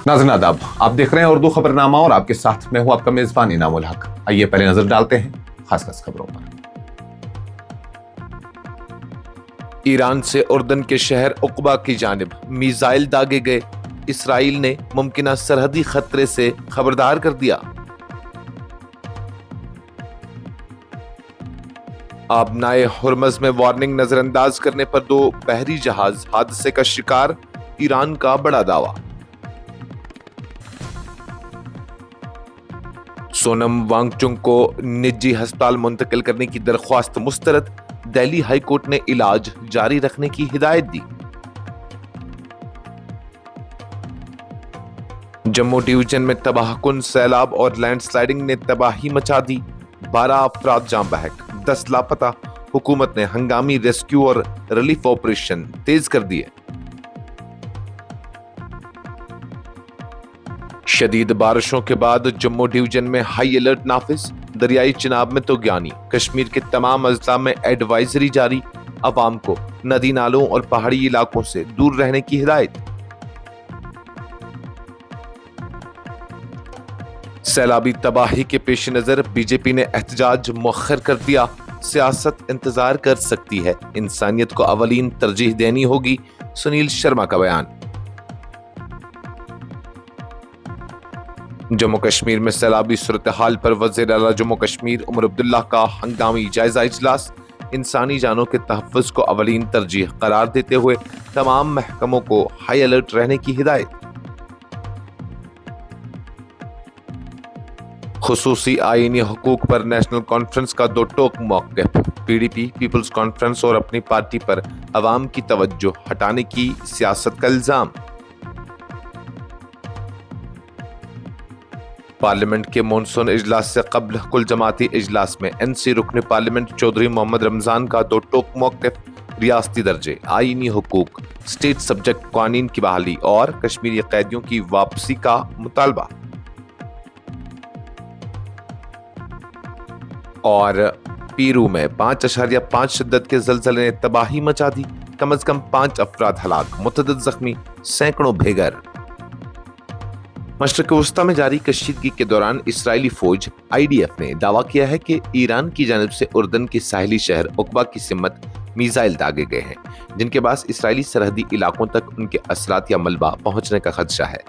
नाज़रीन आदाब, आप देख रहे हैं उर्दू खबरनामा और आपके साथ मैं हूं आपका मेजबान इनामुल हक। आइए पहले नजर डालते हैं खास खबरों पर। ईरान से उर्दन के शहर उक़बा की जानिब मिसाइल दागे गए। इसराइल ने मुमकिना सरहदी खतरे से खबरदार कर दिया। आबनाए हुर्मज़ में वार्निंग नजरअंदाज करने पर 2 बहरी जहाज हादसे का शिकार। ईरान का बड़ा दावा। सोनम वांगचुक को निजी अस्पताल मुंतकिल करने की दरख्वास्त मुस्तरद। दिल्ली हाई कोर्ट ने इलाज जारी रखने की हिदायत दी। जम्मू डिवीजन में तबाहकुन सैलाब और लैंडस्लाइडिंग ने तबाही मचा दी। 12 अफराद जान बहक, 10 लापता। हुकूमत ने हंगामी रेस्क्यू और रिलीफ ऑपरेशन तेज कर दिए। शदीद बारिशों के बाद जम्मू डिवीजन में हाई अलर्ट नाफिज। दरियाई चिनाब में तूफ़ानी। कश्मीर के तमाम अजला में एडवाइजरी जारी। अवाम को नदी नालों और पहाड़ी इलाकों से दूर रहने की हिदायत। सैलाबी तबाही के पेश नजर बीजेपी ने एहतजाज मुअख्खर कर दिया। सियासत इंतजार कर सकती है, इंसानियत को अवलीन तरजीह देनी होगी। सुनील शर्मा का बयान। जम्मू कश्मीर में सैलाबी सूरत हाल पर वज़ीर आला जम्मू कश्मीर उमर अब्दुल्ला का हंगामी जायजा इजलास। इंसानी जानों के तहफ़्फ़ुज़ को अवलीन तरजीह करार देते हुए तमाम महकमों को हाई अलर्ट रहने की हिदायत। खुसूसी आईनी हुकूक पर नेशनल कॉन्फ्रेंस का 2 टोक मौक़िफ़। PDP पीपल्स कॉन्फ्रेंस और अपनी पार्टी पर अवाम की तवज्जो हटाने की सियासत का इल्ज़ाम। पार्लियामेंट के मॉनसून इजलास से कबल कुल जमाती इजलास में NC रुकन पार्लियामेंट चौधरी मोहम्मद रमजान का 2 टोक मौक़िफ़। रियासती दर्जे, आईनी हुकूक, स्टेट सब्जेक्ट कानून की बहाली और कश्मीरी कैदियों की वापसी का मुतालबा। और पीरू में 5.5 शिद्दत के ज़लज़ले ने तबाही मचा दी। कम अज कम 5 अफराद हलाक, मुतअद्दिद ज़ख्मी, सैकड़ों बेघर। मशरिक़ वस्ता में जारी कशीदगी के दौरान इसराइली फौज IDF ने दावा किया है कि ईरान की जानिब से उर्दन के साहिली शहर उक़बा की सिमत मिसाइल दागे गए हैं, जिनके पास इसराइली सरहदी इलाकों तक उनके असरात या मलबा पहुंचने का खदशा है।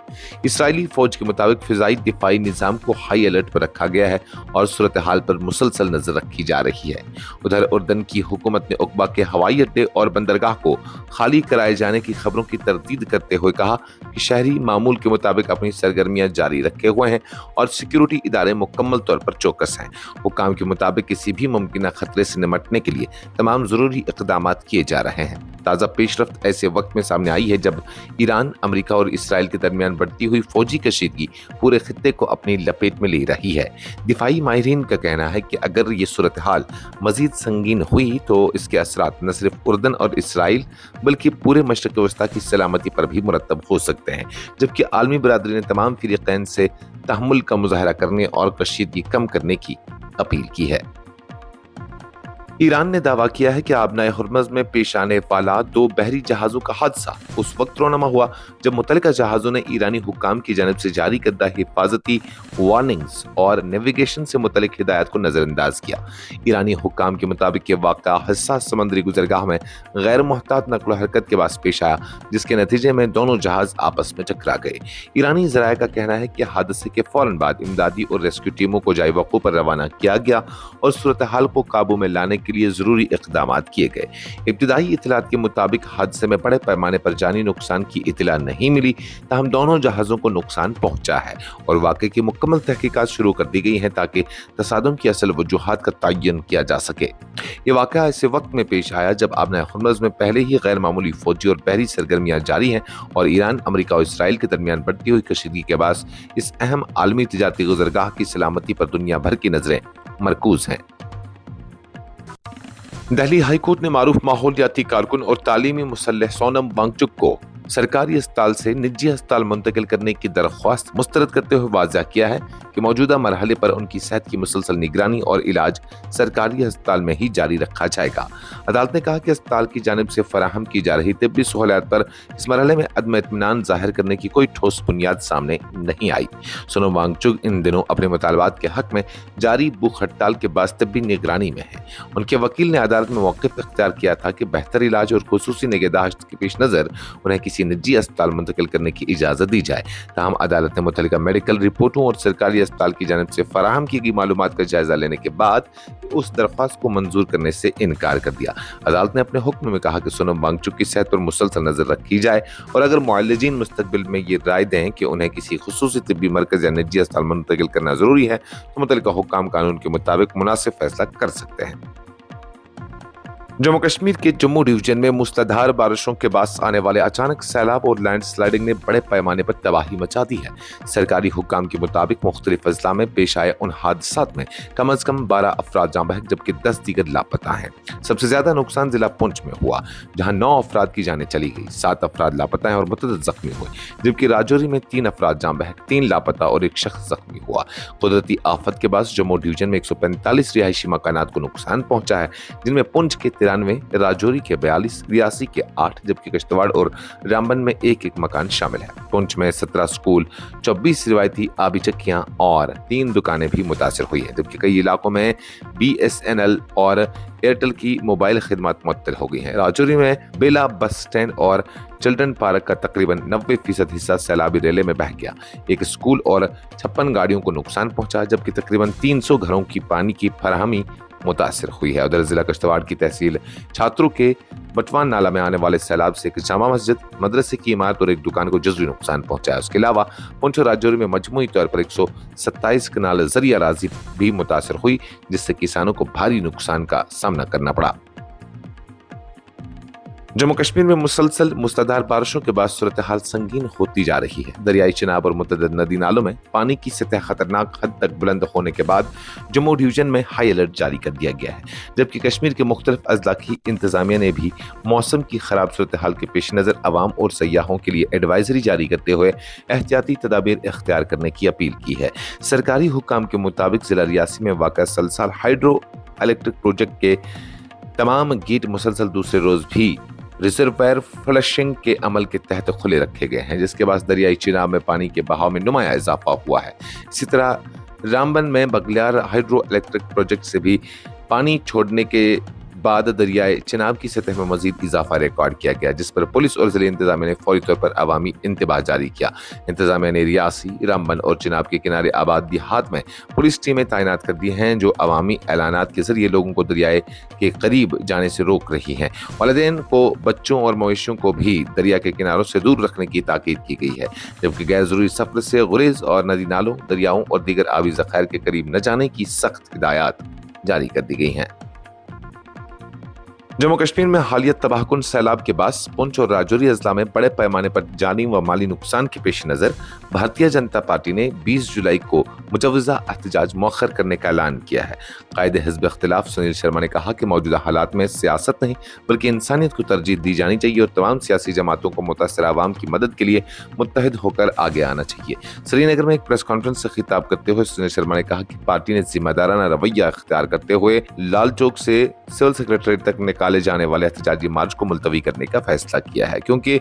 इसराइली फौज के मुताबिक फिजाई दिफाई निज़ाम को हाई अलर्ट पर रखा गया है और सूरत हाल पर मुसलसल नजर रखी जा रही है। उधर उर्दन की हुकूमत ने उक़बा के हवाई अड्डे और बंदरगाह को खाली कराए जाने की खबरों की तरदीद करते हुए कहा कि शहरी मामूल के मुताबिक अपनी सरगर्मियां जारी रखे हुए हैं और सिक्योरिटी इदारे मुकम्मल तौर पर चौकस हैं। हुकाम के मुताबिक किसी भी मुमकिन खतरे से निमटने के लिए तमाम जरूरी इक़दामात किए जा रहे हैं। ताज़ा पेशरफ्त ऐसे वक्त में सामने आई है जब ईरान, अमेरिका और इसराइल के दरमियान बढ़ती हुई फौजी कशीदगी पूरे खित्ते को अपनी लपेट में ले रही है। दिफाई माहिरीन का कहना है कि अगर ये सूरत हाल मजीद संगीन हुई तो इसके असरात न सिर्फ उर्दन और इसराइल बल्कि पूरे मशरिक़ वस्ता की सलामती पर भी मुरतब हो सकते हैं, जबकि आलमी बरादरी ने तमाम फ़रीक़ैन से तहम्मुल का मुज़ाहरा करने और कशीदगी कम करने की अपील की है। ईरान ने दावा किया है कि आबनाए हुर्मज़ में पेश आने वाला 2 बहरी जहाज़ों का हादसा उस वक्त रोनमा हुआ जब मुतल्लिका जहाज़ों ने ईरानी हुक्काम की जानिब से जारी करदा हिफाजती वार्निंग्स और नेविगेशन से मुतल्लिक हिदायत को नज़रअंदाज किया। ईरानी हुक्काम के मुताबिक ये वाक़ा हसास समंदरी गुज़रगाह में गैर मुहतात नक़्ल हरकत के बाद पेश आया, जिसके नतीजे में दोनों जहाज़ आपस में टकरा गए। ईरानी ज़राए का कहना है कि हादसे के फ़ौरन बाद इमदादी और रेस्क्यू टीमों को जाए वक़्फ़ों पर रवाना किया गया और सूरत हाल को काबू में लाने के लिए जरूरी इक़दामात किए गए। इब्तिदाई इत्तलात के मुताबिक हादसे में बड़े पैमाने पर जानी नुकसान की इत्तला नहीं मिली, ताहम दोनों जहाज़ों को नुकसान पहुंचा है और वाक़े की मुकम्मल तहकीकात शुरू कर दी गई हैं ताकि तसादुम की असल वजूहात का तयन किया जा सके। ये वाक़या ऐसे वक्त में पेश आया जब आबनाए हुर्मज़ में पहले ही गैर मामूली फौजी और बहरी सरगर्मियां जारी हैं और ईरान, अमेरिका और इसराइल के दरमियान बढ़ती हुई कशीदगी के बाद इस अहम आलमी तिजारती गुज़रगाह की सलामती पर दुनिया भर की नजरें मरकूज हैं। दिल्ली हाई कोर्ट ने मारूफ माहौलियाती कारकुन और तालीमी मुसल्लह सोनम वांगचुक को सरकारी अस्पताल से निजी अस्पताल मुंतकिल करने की दरख्वास्त मुस्तरद करते हुए वाज़ह किया है कि मौजूदा मरहले पर उनकी सेहत की मुसलसल निगरानी और इलाज सरकारी अस्पताल में ही जारी रखा जाएगा। अदालत ने कहा कि अस्पताल की जानिब से फराहम की जा रही तिब्बी सहूलियात पर इस मरहले में अदम इत्मीनान जाहिर करने की कोई ठोस बुनियाद सामने नहीं आई। सोनम वांगचुक इन दिनों अपने मुतालबात के हक में जारी भूख हड़ताल के बाद तिब्बी निगरानी में है। उनके वकील ने अदालत में मौक़िफ़ इख्तियार किया था कि बेहतर इलाज और खुसूसी निगहदाश्त के पेश नज़र उन्हें किसी निजी अस्पताल मुंतकिल करने की इजाज़त दी जाए। ताहम अदालत ने मुतल्लिका मेडिकल रिपोर्टों और सरकारी अस्पताल की जानिब से फराहम की गई मालूमात का जायजा लेने के बाद उस दरख्वास्त को मंजूर करने से इनकार कर दिया। अदालत ने अपने हुक्म में कहा कि सोनम वांगचुक की सेहत पर मुसलसल नजर रखी जाए और अगर मुअल्लिजीन मुस्तकबिल में ये राय दें कि उन्हें किसी खुसूसी तिब्बी मरकज या निजी अस्पताल मुंतकिल करना जरूरी है तो मुतल्लिका हुक्काम कानून के मुताबिक मुनासिब फैसला कर सकते हैं। जम्मू कश्मीर के जम्मू डिवीजन में मूसलाधार बारिशों के बाद आने वाले अचानक सैलाब और लैंड स्लाइडिंग ने बड़े पैमाने पर तबाही मचा दी है। सरकारी हुक्काम के मुताबिक मुख्तलिफ अजला में पेश आए उन हादसात में कम अज कम 12 अफराद जाँ बहक जबकि 10 दीगर लापता हैं। सबसे ज्यादा नुकसान जिला पुंछ में हुआ जहाँ 9 अफराद की जानें चली गई, 7 अफराद लापता हैं और मुतअद्दिद जख्मी हुए, जबकि राजौरी में 3 अफराद जाँ बहक, 3 लापता और 1 शख्स जख्मी हुआ। कुदरती आफत के बाद जम्मू डिवीजन में 145 रिहायशी मकानात को नुकसान पहुंचा है, जिनमें पुंछ के 93, राजौरी के 42, रियासी के 8 जबकि किश्तवाड़ और रामबन में 1-1 मकान शामिल है। पुंछ में 17 स्कूल, 24 रिवायती आबी चक्कियां और 3 दुकानें भी मुतासिर हुई हैं, जबकि कई इलाकों में BSNL और एयरटेल की मोबाइल खिदमत मुअत्तल हो गई हैं। राजौरी में बेला बस स्टैंड और चिल्ड्रन पार्क का तकरीबन 90% हिस्सा सैलाबी रेले में बह गया। एक स्कूल और 56 गाड़ियों को नुकसान पहुंचा, जबकि तकरीबन 300 घरों की पानी की फराहमी मुतासिर हुई है। उधर जिला किश्तवाड़ की तहसील छात्रों के बटवान नाला में आने वाले सैलाब से एक जामा मस्जिद, मदरसे की इमारत और एक दुकान को जज़वी नुकसान पहुंचा है। उसके अलावा पुंछ और राजौरी में मजमूई तौर पर 127 कनाल ज़रिया राजी भी मुतासिर हुई, जिससे किसानों को भारी नुकसान का सामना करना पड़ा। जम्मू कश्मीर में मुसलसल मूसलाधार बारिशों के बाद सूरत हाल संगीन होती जा रही है। दरियाई चिनाब और मुतअद्दिद नदी नालों में पानी की सतह खतरनाक हद तक बुलंद होने के बाद जम्मू डिवीजन में हाई अलर्ट जारी कर दिया गया है, जबकि कश्मीर के मुख्तलिफ अजला की इंतजामिया ने भी मौसम की खराब सूरत हाल के पेश नज़र अवाम और सयाहों के लिए एडवाइजरी जारी करते हुए एहतियाती तदाबीर इख्तियार करने की अपील की है। सरकारी हुक्काम के मुताबिक जिला रियासी में वाक़ा सलसाल हाइड्रो इलेक्ट्रिक प्रोजेक्ट के तमाम गेट मुसलसल दूसरे रोज भी रिजर्वायर फ्लशिंग के अमल के तहत खुले रखे गए हैं, जिसके बाद दरियाई चिनाब में पानी के बहाव में नुमाया इजाफा हुआ है। इसी तरह रामबन में बगलियार हाइड्रो इलेक्ट्रिक प्रोजेक्ट से भी पानी छोड़ने के बाद दरियाए चिनाब की सतह में मजीद इजाफा रिकॉर्ड किया गया, जिस पर पुलिस और जिले इंतजामिया ने फौरी तौर पर अवामी इंतबाह जारी किया। इंतजामिया ने रियासी, रामबन और चिनाब के किनारे आबाद देहात में पुलिस टीमें तैनात कर दी हैं, जो अवामी ऐलानात के जरिए लोगों को दरियाए के करीब जाने से रोक रही हैं। वालिदैन को, बच्चों और मवेशियों को भी दरिया के किनारों से दूर रखने की ताकीद की गई है, जबकि गैर जरूरी सफर से गुरेज और नदी नालों, दरियाओं और दीगर आबी ज़खायर के करीब न जाने की सख्त हिदायत जारी कर दी गई हैं। जम्मू कश्मीर में हालिया तबाहकुन सैलाब के बाद पुंछ और राजौरी अजला में बड़े पैमाने पर जानी व माली नुकसान के पेश नज़र भारतीय जनता पार्टी ने 20 जुलाई को मुजवजा एहतजाज मौखर करने का ऐलान किया है। कायद हिज़्ब इख्तिलाफ सुनील शर्मा ने कहा कि मौजूदा हालात में सियासत नहीं बल्कि इंसानियत को तरजीह दी जानी चाहिए और तमाम सियासी जमातों को मुतासर आवाम की मदद के लिए मुत्तहिद होकर आगे आना चाहिए। श्रीनगर में एक प्रेस कॉन्फ्रेंस से खिताब करते हुए सुनील शर्मा ने कहा कि पार्टी ने जिम्मेदाराना रवैया इख्तियार करते हुए लाल चौक से सिविल सेक्रेटरीट तक निकाले जाने वाले एहतजाजी मार्च को मुलतवी करने का फैसला किया है, क्योंकि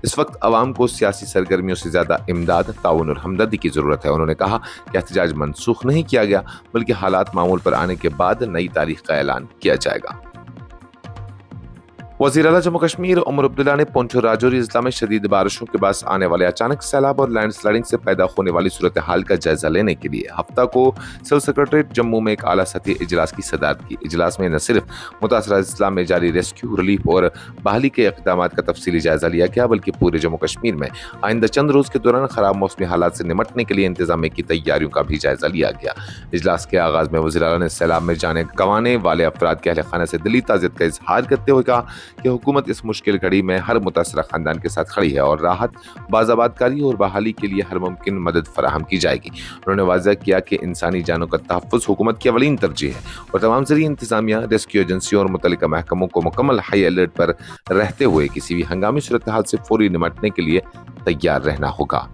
इस वक्त आवाम को सियासी सरगर्मियों से ज्यादा इमदाद, ताउन और हमदर्दी की जरूरत है। उन्होंने कहा कि एहतजाज मनसूख नहीं किया गया बल्कि हालात मामूल पर आने के बाद नई तारीख का ऐलान किया जाएगा। वज़ीर आला जम्मू कश्मीर उमर अब्दुल्ला ने पुंछ और राजौरी अजला में शदीद बारिशों के बाद आने वाले अचानक सैलाब और लैंड स्लाइडिंग से पैदा होने वाली सूरत हाल का जायजा लेने के लिए हफ्ता को सिविल सेक्रेटरीट जम्मू में एक आला सतही इजलास की सदारत की। इजलास में न सिर्फ मुतासरा अजला में जारी रेस्क्यू, रिलीफ और बहाली के इक़दाम का तफसीली जायजा लिया गया बल्कि पूरे जम्मू कश्मीर में आइंदा चंद रोज के दौरान खराब मौसमी हालात से निमटने के लिए इंतजाम की तैयारियों का भी जायजा लिया गया। इजलास के आगाज में वज़ीर आला ने सैलाब में जाने गंवाने वाले अफराद के अहल खाना से दिली ताज़ियत का इजहार करते हुए कहा کہ حکومت اس مشکل گھڑی میں ہر متاثرہ خاندان کے ساتھ کھڑی ہے اور راحت، بازآبادکاری اور بحالی کے لیے ہر ممکن مدد فراہم کی جائے گی۔ انہوں نے واضح کیا کہ انسانی جانوں کا تحفظ حکومت کی اولین ترجیح ہے اور تمام زرعی انتظامیہ، ریسکیو ایجنسیوں اور متعلقہ محکموں کو مکمل ہائی الرٹ پر رہتے ہوئے کسی بھی ہنگامی صورتحال سے فوری نمٹنے کے لیے تیار رہنا ہوگا۔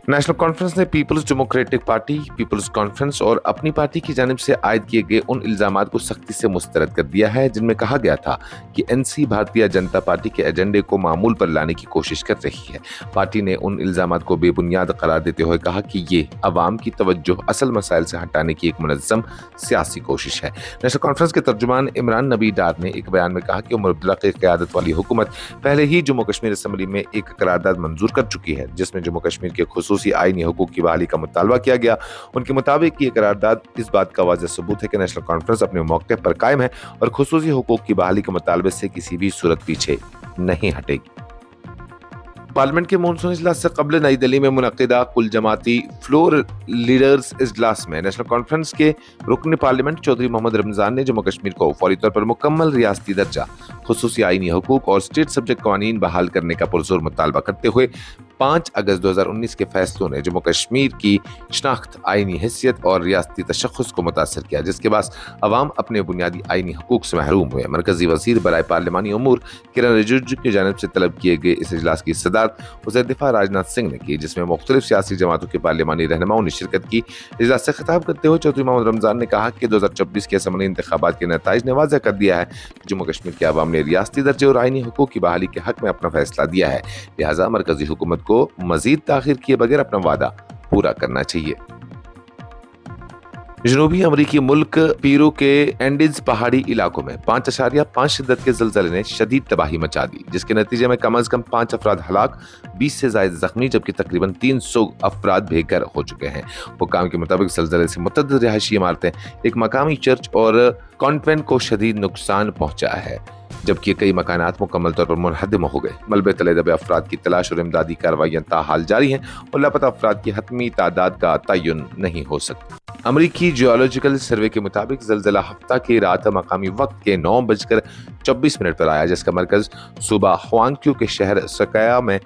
نیشنل کانفرنس نے پیپلز ڈیموکریٹک پارٹی، پیپلز کانفرنس اور اپنی پارٹی کی جانب سے عائد کیے گئے ان الزامات کو سختی سے مسترد کر دیا ہے جن میں کہا گیا تھا کہ NC بھارتیہ جنتا پارٹی کے ایجنڈے کو معمول پر لانے کی کوشش کر رہی ہے۔ پارٹی نے ان الزامات کو بے بنیاد قرار دیتے ہوئے کہا کہ یہ عوام کی توجہ اصل مسائل سے ہٹانے کی ایک منظم سیاسی کوشش ہے۔ نیشنل کانفرنس کے ترجمان عمران نبی ڈار نے ایک بیان میں کہا کہ عمر عبداللہ کی قیادت والی حکومت پہلے ہی جموں کشمیر اسمبلی میں ایک قرارداد منظور کر چکی ہے جس میں جموں کشمیر کے خصوصی آئینی حقوق کی بحالی کا مطالبہ کیا گیا۔ ان کے مطابق یہ قرارداد اس بات کا واضح ثبوت ہے کہ نیشنل کانفرنس اپنے موقع پر قائم ہے اور خصوصی حقوق کی بحالی کے مطالبے سے کسی بھی صورت پیچھے نہیں ہٹے گی۔ پارلیمنٹ کے مونسون اجلاس سے قبل نئی دہلی میں منعقدہ کل جماعتی فلور لیڈرز اجلاس میں نیشنل کانفرنس کے رکن پارلیمنٹ چودھری محمد رمضان نے جموں کشمیر کو فوری طور پر مکمل ریاستی درجہ، خصوصی آئینی حقوق اور اسٹیٹ سبجیکٹ قوانین بحال کرنے کا پرزور مطالبہ کرتے ہوئے 5 اگست 2019 کے فیصلوں نے جموں کشمیر کی شناخت، آئینی حیثیت اور ریاستی تشخص کو متاثر کیا جس کے باعث عوام اپنے بنیادی آئینی حقوق سے محروم ہوئے۔ مرکزی وزیر برائے پارلیمانی امور کرن رجیجو کی جانب سے طلب کیے گئے اس اجلاس کی صدارت وزیر دفاع راجناتھ سنگھ نے کی جس میں مختلف سیاسی جماعتوں کے پارلیمانی رہنماؤں نے شرکت کی۔ اجلاس سے خطاب کرتے ہوئے چودھری محمد رمضان نے کہا کہ 2024 کے اسمبلی انتخابات کے نتائج نے واضح کر دیا ہے کہ جموں کشمیر کے عوام نے ریاستی درجے اور آئینی حقوق کی بحالی کے حق میں اپنا فیصلہ دیا ہے، لہٰذا مرکزی حکومت کو مزید تاخیر کیے بغیر اپنا وعدہ پورا کرنا چاہیے۔ جنوبی امریکی ملک پیرو کے اینڈیز پہاڑی علاقوں میں 5.5 شدت کے زلزلے نے شدید تباہی مچا دی جس کے نتیجے میں کم از کم 5 افراد ہلاک، 20 سے زائد زخمی جبکہ تقریباً 300 افراد بے گھر ہو چکے ہیں۔ حکام کے مطابق زلزلے سے متعدد رہائشی عمارتیں، ایک مقامی چرچ اور کانوینٹ کو شدید نقصان پہنچا ہے جبکہ کئی مکانات مکمل طور پر منہدم ہو گئے۔ ملبے تلے دبے افراد کی تلاش اور امدادی کارروائیاں تاحال جاری ہیں اور لاپتہ افراد کی حتمی تعداد کا تعین نہیں ہو سکتا۔ امریکی جیولوجیکل سروے کے مطابق زلزلہ ہفتہ کی رات مقامی وقت کے 9:24 پر آیا جس کا مرکز صوبہ ہوانگکیو کے شہر سکایا میں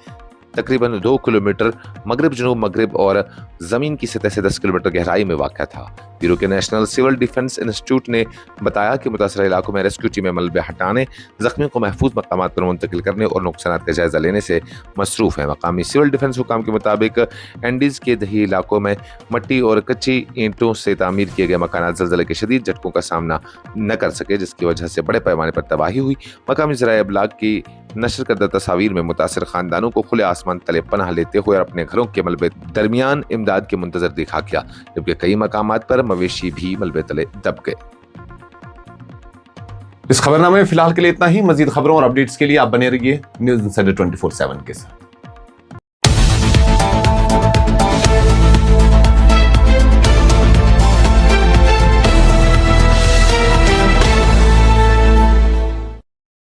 تقریباً 2 کلومیٹر مغرب جنوب مغرب اور زمین کی سطح سے 10 کلومیٹر گہرائی میں واقع تھا۔ پیرو کے نیشنل سول ڈیفنس انسٹیٹیوٹ نے بتایا کہ متاثرہ علاقوں میں ریسکیو ٹیمیں ملبے ہٹانے، زخمیوں کو محفوظ مقامات پر منتقل کرنے اور نقصانات کا جائزہ لینے سے مصروف ہیں۔ مقامی سول ڈیفنس حکام کے مطابق اینڈیز کے دیہی علاقوں میں مٹی اور کچی اینٹوں سے تعمیر کیے گئے مکانات زلزلے کے شدید جھٹکوں کا سامنا نہ کر سکے جس کی وجہ سے بڑے پیمانے پر تباہی ہوئی۔ مقامی ذرائع ابلاغ کی نشر کردہ تصاویر میں متاثر خاندانوں کو کھلے آسمان تلے پناہ لیتے ہوئے اور اپنے گھروں کے ملبے درمیان امداد کے منتظر دیکھا گیا جبکہ کئی مقامات پر مویشی بھی ملبے تلے دب گئے۔ اس خبرنامے میں فی الحال کے لیے اتنا ہی۔ مزید خبروں اور اپڈیٹس کے لیے آپ بنے رہیے نیوز انسائڈر 24/7 کے ساتھ۔